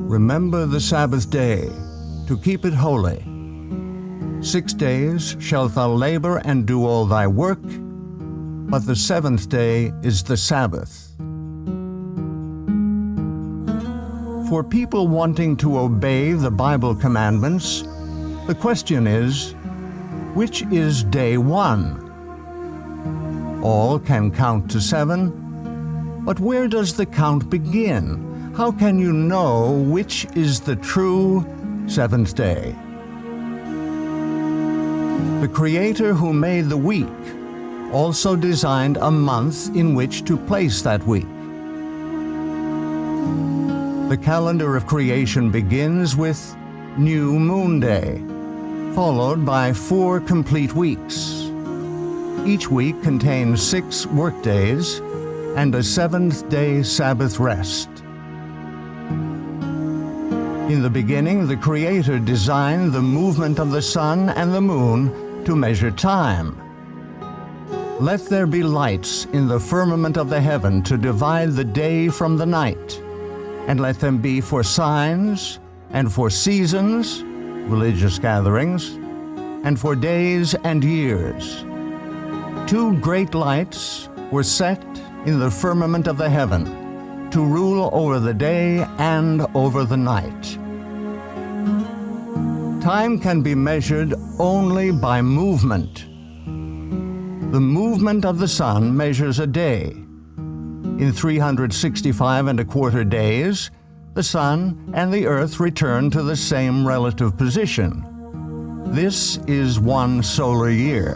Remember the Sabbath day, to keep it holy. 6 days shalt thou labor and do all thy work, but the seventh day is the Sabbath. For people wanting to obey the Bible commandments, the question is, which is day 1? All can count to 7, but where does the count begin? How can you know which is the true seventh day? The Creator who made the week also designed a month in which to place that week. The calendar of creation begins with New Moon Day, followed by 4 complete weeks. Each week contains 6 workdays and a 7th-day Sabbath rest. In the beginning, the Creator designed the movement of the sun and the moon to measure time. Let there be lights in the firmament of the heaven to divide the day from the night, and let them be for signs, and for seasons, religious gatherings, and for days and years. 2 great lights were set in the firmament of the heaven, to rule over the day and over the night. Time can be measured only by movement. The movement of the sun measures a day. In 365 1/4 days, the sun and the earth return to the same relative position. This is 1 solar year.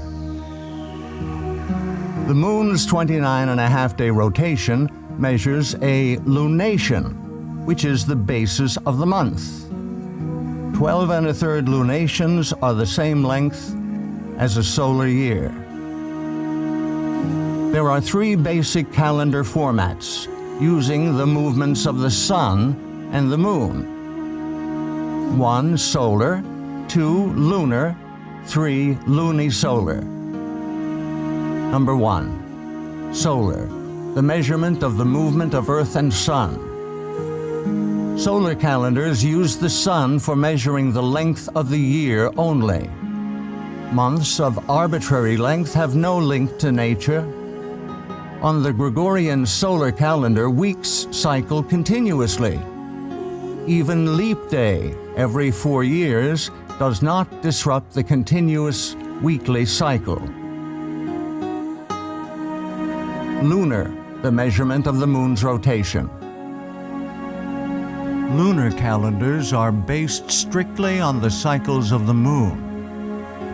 The moon's 29.5-day rotation measures a lunation, which is the basis of the month. 12 1/3 lunations are the same length as a solar year. There are 3 basic calendar formats using the movements of the sun and the moon. 1 solar, 2 lunar, 3 luni-solar. Number 1, solar, the measurement of the movement of earth and sun. Solar calendars use the sun for measuring the length of the year only. Months of arbitrary length have no link to nature. On the Gregorian solar calendar, weeks cycle continuously. Even leap day, every 4 years, does not disrupt the continuous weekly cycle. Lunar, the measurement of the moon's rotation. Lunar calendars are based strictly on the cycles of the moon.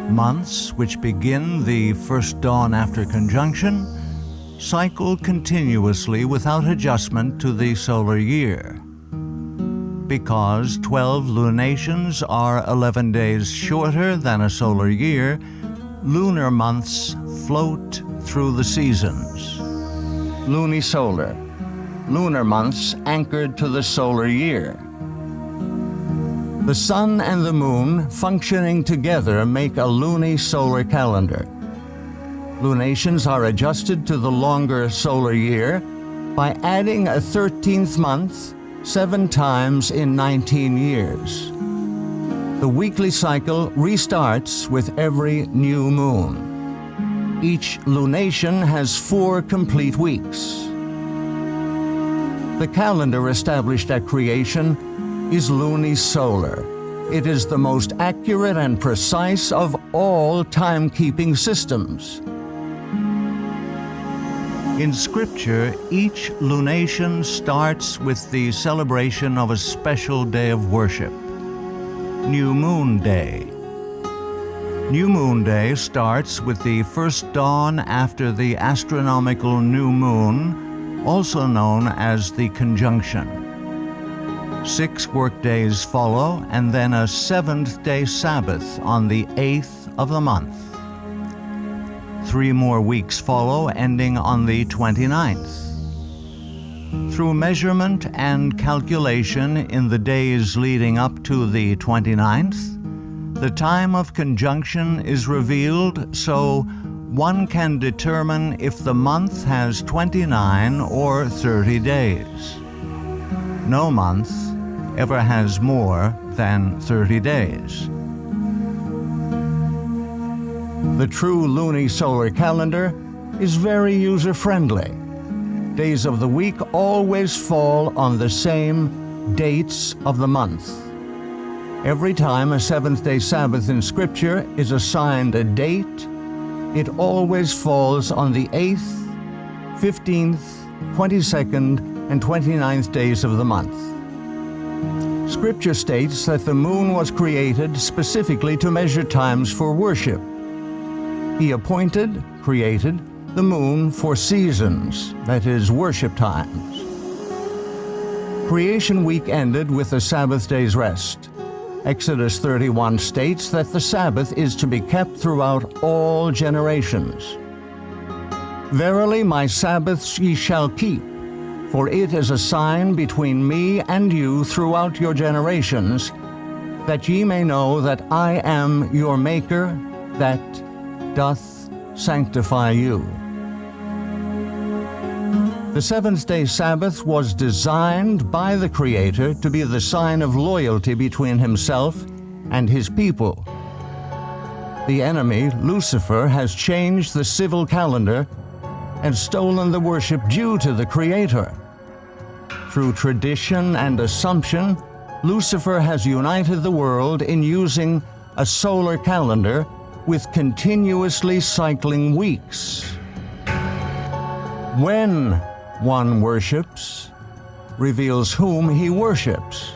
Months, which begin the first dawn after conjunction, cycle continuously without adjustment to the solar year. Because 12 lunations are 11 days shorter than a solar year, lunar months float through the seasons. Luni-Solar, lunar months anchored to the solar year. The sun and the moon functioning together make a luni-solar calendar. Lunations are adjusted to the longer solar year by adding a 13th month 7 times in 19 years. The weekly cycle restarts with every new moon. Each lunation has 4 complete weeks. The calendar established at creation is luni-solar. It is the most accurate and precise of all timekeeping systems. In Scripture, each lunation starts with the celebration of a special day of worship, New Moon Day. New Moon Day starts with the first dawn after the astronomical new moon, also known as the conjunction. 6 workdays follow, and then a 7th-day Sabbath on the 8th of the month. 3 more weeks follow, ending on the 29th. Through measurement and calculation in the days leading up to the 29th, the time of conjunction is revealed so one can determine if the month has 29 or 30 days. No month ever has more than 30 days. The true Luni-Solar Calendar is very user-friendly. Days of the week always fall on the same dates of the month. Every time a seventh-day Sabbath in Scripture is assigned a date, it always falls on the 8th, 15th, 22nd, and 29th days of the month. Scripture states that the moon was created specifically to measure times for worship. He created the moon for seasons, that is, worship times. Creation week ended with the Sabbath day's rest. Exodus 31 states that the Sabbath is to be kept throughout all generations. Verily my Sabbaths ye shall keep, for it is a sign between me and you throughout your generations, that ye may know that I am your Maker, that doth sanctify you. The seventh-day Sabbath was designed by the Creator to be the sign of loyalty between Himself and His people. The enemy, Lucifer, has changed the civil calendar and stolen the worship due to the Creator. Through tradition and assumption, Lucifer has united the world in using a solar calendar with continuously cycling weeks. When one worships, reveals whom he worships.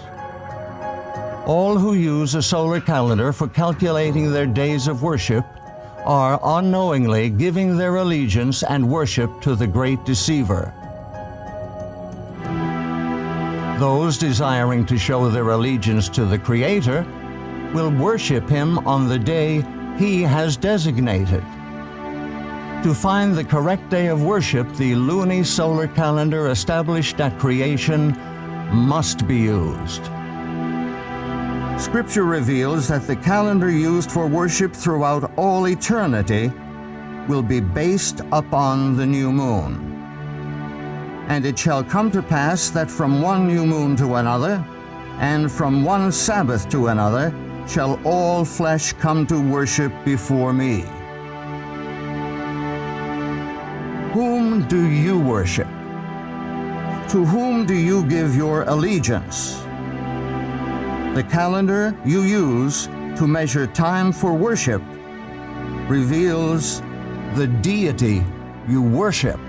All who use a solar calendar for calculating their days of worship are unknowingly giving their allegiance and worship to the great deceiver. Those desiring to show their allegiance to the Creator will worship Him on the day He has designated. To find the correct day of worship, the Luni-Solar Calendar established at creation must be used. Scripture reveals that the calendar used for worship throughout all eternity will be based upon the new moon. And it shall come to pass that from one new moon to another, and from one Sabbath to another, shall all flesh come to worship before me. Whom do you worship? To whom do you give your allegiance? The calendar you use to measure time for worship reveals the deity you worship.